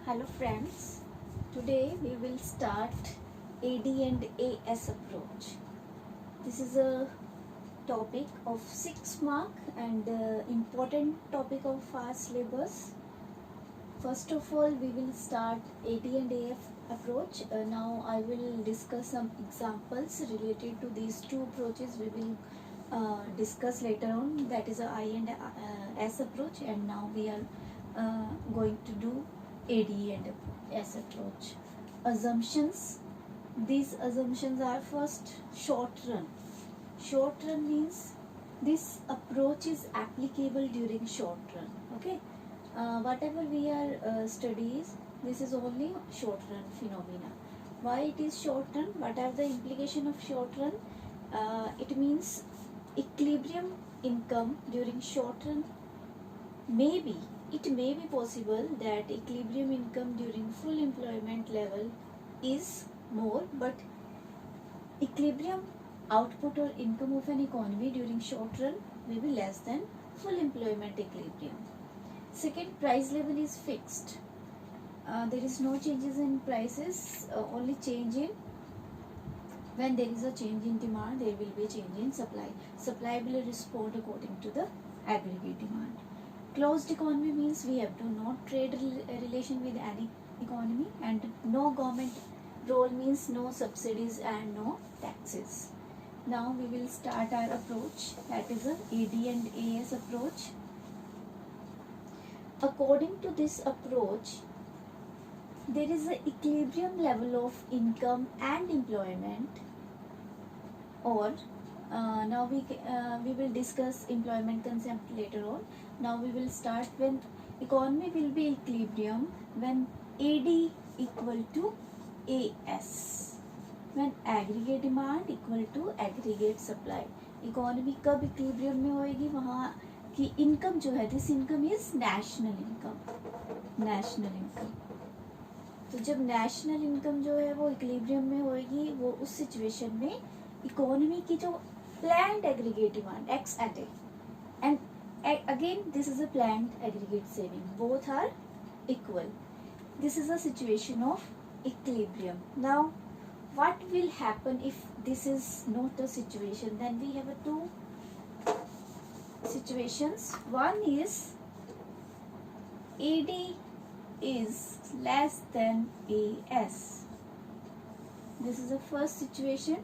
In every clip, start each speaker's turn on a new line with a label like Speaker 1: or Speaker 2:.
Speaker 1: Hello friends, today we will start AD and AS approach. This is a topic of 6 mark and important topic of our syllabus. First of all, we will start AD and AF approach. Now I will discuss some examples related to these two approaches. We will discuss later on, that is a I and S approach, and now we are going to do AD and S approach. Assumptions. These assumptions are first short run. Short run means this approach is applicable during short run. Okay. Whatever we are studies, this is only short run phenomena. Why it is short run? What are the implication of short run? It means equilibrium income during short run. Maybe it may be possible that equilibrium income during full employment level is more, but equilibrium output or income of an economy during short run may be less than full employment equilibrium. Second, price level is fixed. There is no changes in prices, only change in when there is a change in demand, there will be a change in supply. Supply will respond according to the aggregate demand. Closed economy means we have to not trade relation with any economy, and no government role means no subsidies and no taxes. Now we will start our approach, that is a AD and AS approach. According to this approach, there is an equilibrium level of income and employment, or now we will discuss employment concept later on. Now we will start when economy will be equilibrium when AD equal to AS, when aggregate demand equal to aggregate supply. Economy कब equilibrium में होएगी? वहाँ की income जो है, this income is national income. National income, तो जब national income जो है वो इक्विलिब्रियम में होएगी, वो उस सिचुएशन में इकोनॉमी की जो planned aggregate demand ex ante, and again this is a planned aggregate saving, both are equal. This is a situation of equilibrium. Now what will happen if this is not a situation? Then we have two situations. One is AD is less than AS. This is the first situation.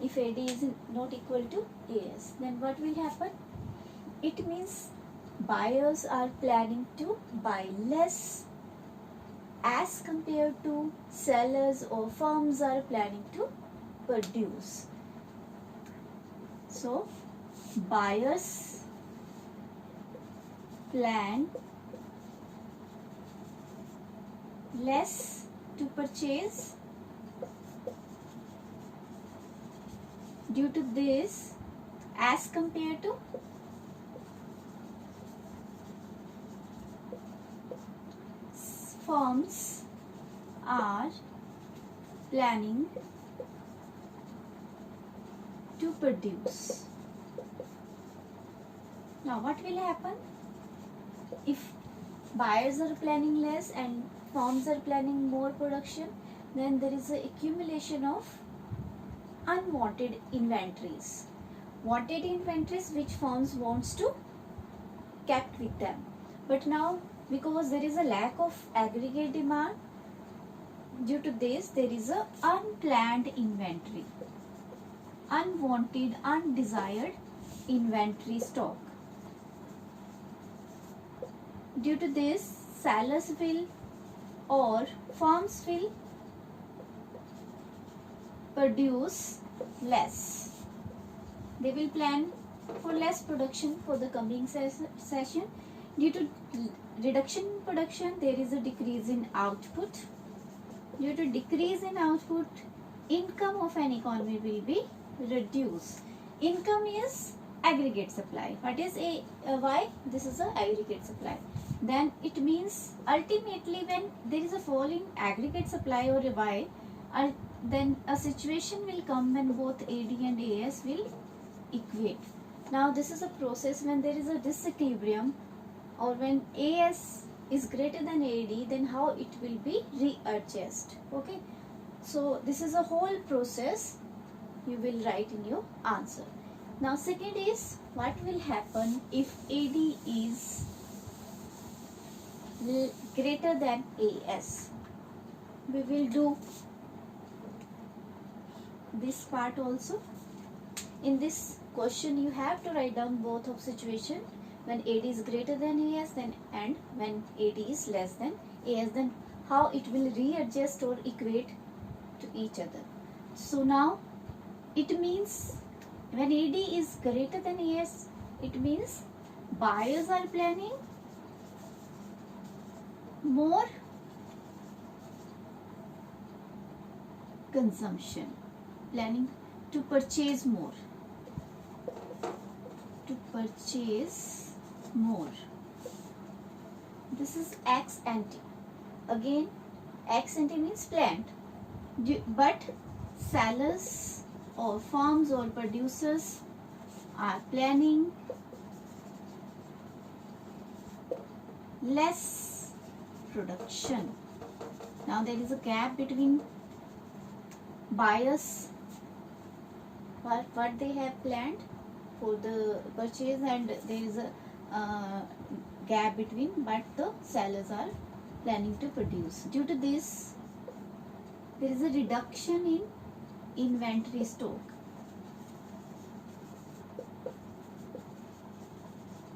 Speaker 1: If AD is not equal to AS, then what will happen? It means buyers are planning to buy less as compared to sellers, or firms are planning to produce. So buyers plan less to purchase. Due to this, as compared to firms are planning to produce. Now what will happen? If buyers are planning less and firms are planning more production, then there is an accumulation of unwanted inventories. Wanted inventories which firms wants to kept with them, but now because there is a lack of aggregate demand, due to this there is a unplanned inventory, unwanted, undesired inventory stock. Due to this, sellers will or firms will produce less. They will plan for less production for the coming session. Due to reduction in production, there is a decrease in output. Due to decrease in output, income of an economy will be reduced. Income is aggregate supply. What is why? This is a aggregate supply. Then it means ultimately when there is a fall in aggregate supply or Y, then a situation will come when both AD and AS will equate. Now this is a process when there is a disequilibrium, or when AS is greater than AD, then how it will be readjust. Okay, so this is a whole process you will write in your answer. Now second is, what will happen if AD is greater than AS? We will do this part also. In this question you have to write down both of situation, when AD is greater than AS then, and when AD is less than AS, then how it will readjust or equate to each other. So now it means when AD is greater than AS, it means buyers are planning more consumption, planning to purchase more, This is ex ante. Again, ex ante means planned, but sellers or farms or producers are planning less production. Now there is a gap between buyers, what they have planned for the purchase, and there is a gap between what the sellers are planning to produce. Due to this, there is a reduction in inventory stock,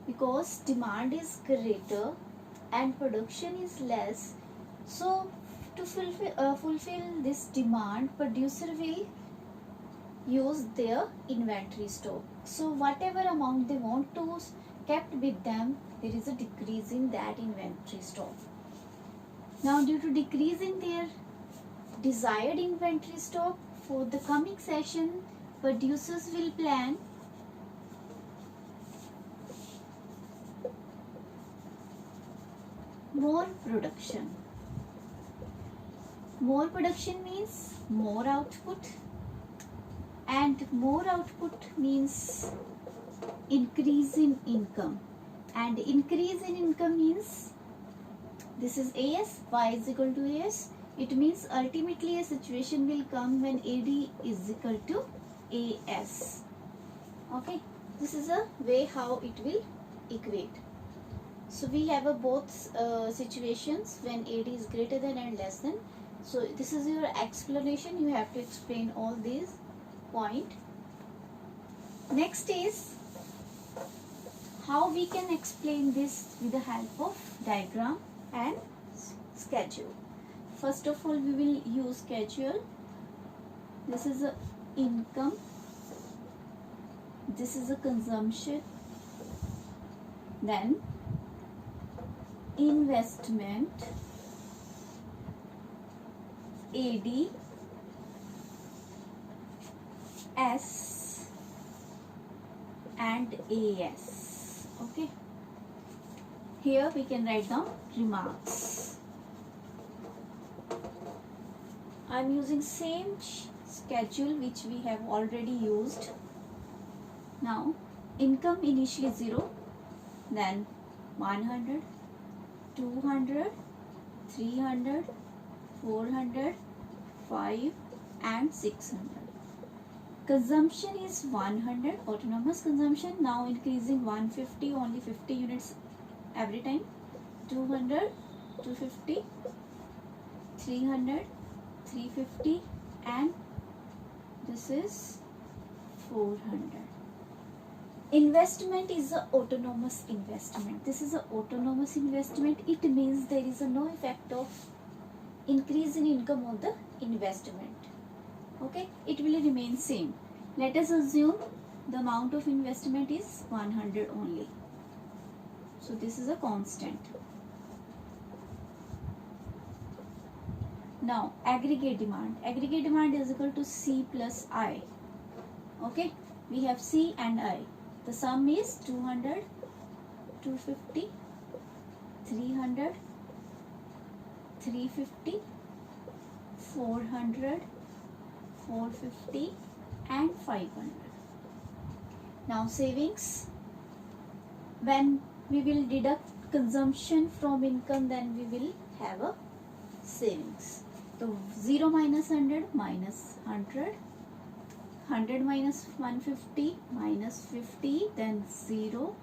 Speaker 1: because demand is greater and production is less. So to fulfill this demand, producer will use their inventory stock. So whatever amount they want to kept with them, there is a decrease in that inventory stock. Now due to decrease in their desired inventory stock, for the coming session, producers will plan more production. More production means more output, and more output means increase in income, and increase in income means, this is AS, Y is equal to AS. It means ultimately a situation will come when AD is equal to AS. Okay, this is a way how it will equate. So we have a both situations when AD is greater than and less than. So this is your explanation. You have to explain all these points. Next is how we can explain this with the help of diagram and schedule. First of all, we will use schedule. This is a income, this is a consumption, then investment, AD, S and AS. Okay, here we can write down remarks. I am using same schedule which we have already used. Now income initially 0, then 100, 200, 300, 400, 5 and 600. Consumption is 100, autonomous consumption, now increasing 150, only 50 units every time, 200, 250, 300, 350 and this is 400. Investment is a autonomous investment. This is a autonomous investment. It means there is a no effect of increase in income of the investment. Okay, it will remain same. Let us assume the amount of investment is 100 only. So this is a constant. Now aggregate demand. Aggregate demand is equal to C plus I. Okay, we have C and I. The sum is 200, 250, 300, 350, 400, 450 and 500. Now savings, when we will deduct consumption from income, then we will have a savings. So 0 minus 100 minus 100, 100 minus 150 minus 50, then 0,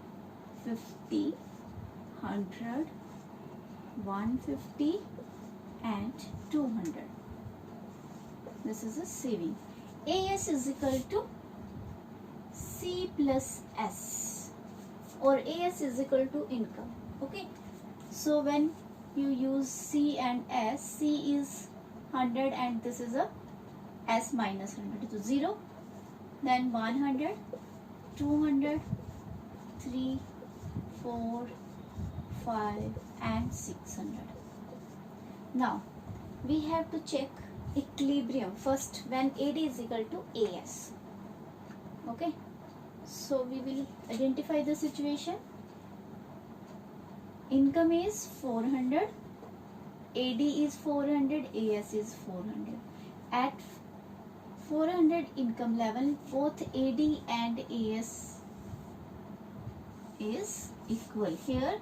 Speaker 1: 50, 100, 150 and 200. This is a saving. AS is equal to C plus S, or AS is equal to income. Okay, so when you use C and S, C is 100 and this is a S minus 100, so 0, then 100, 200, 3, 4, 5 and 600. Now we have to check equilibrium first when AD is equal to AS. Okay, so we will identify the situation. Income is 400, AD is 400, AS is 400. At 400 income level, both AD and AS is equal. Here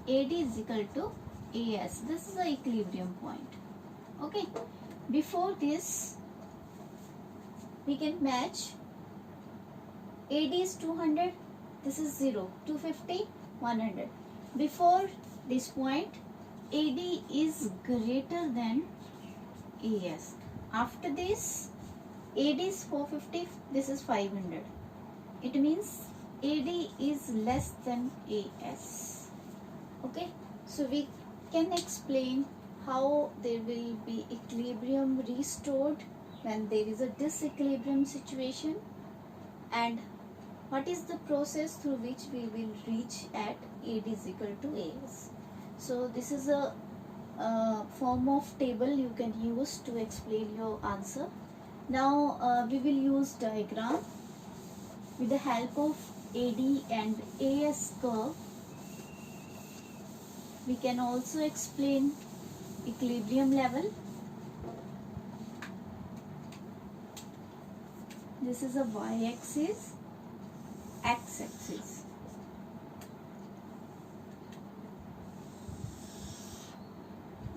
Speaker 1: AD is equal to AS. This is the equilibrium point. Okay, before this we can match. AD is 200, this is 0, 250, 100. Before this point, AD is greater than AS. After this, AD is 450, this is 500. It means AD is less than AS. Okay, so we can explain how there will be equilibrium restored when there is a disequilibrium situation, and what is the process through which we will reach at AD is equal to AS. So this is a form of table you can use to explain your answer. Now we will use diagram with the help of AD and AS curve. We can also explain equilibrium level. This is a y-axis, x-axis.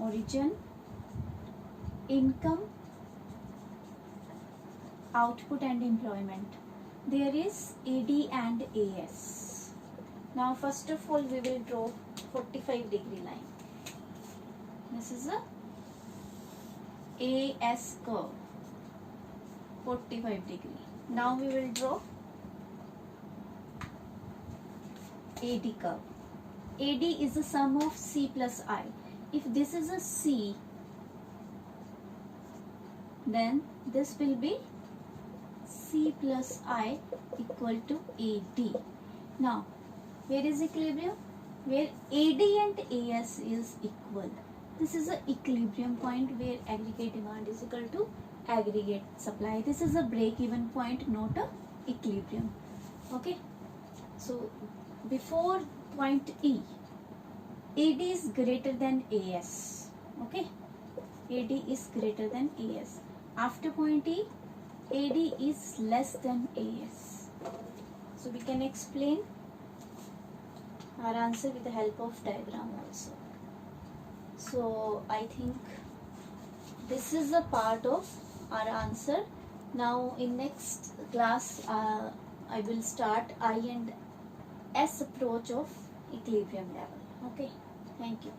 Speaker 1: Origin, income, output and employment. There is AD and AS. Now first of all we will draw 45-degree line. This is a AS curve, 45 degree. Now we will draw AD curve. AD is the sum of C plus I. If this is a C, then this will be C plus I equal to AD. Now, where is equilibrium? Where AD and AS is equal. This is an equilibrium point where aggregate demand is equal to aggregate supply. This is a break-even point, not a equilibrium. Okay. So, before point E, AD is greater than AS. Okay. AD is greater than AS. After point E, AD is less than AS. So we can explain our answer with the help of diagram also. So I think this is a part of our answer. Now in next class I will start I and S approach of equilibrium level. Okay, thank you.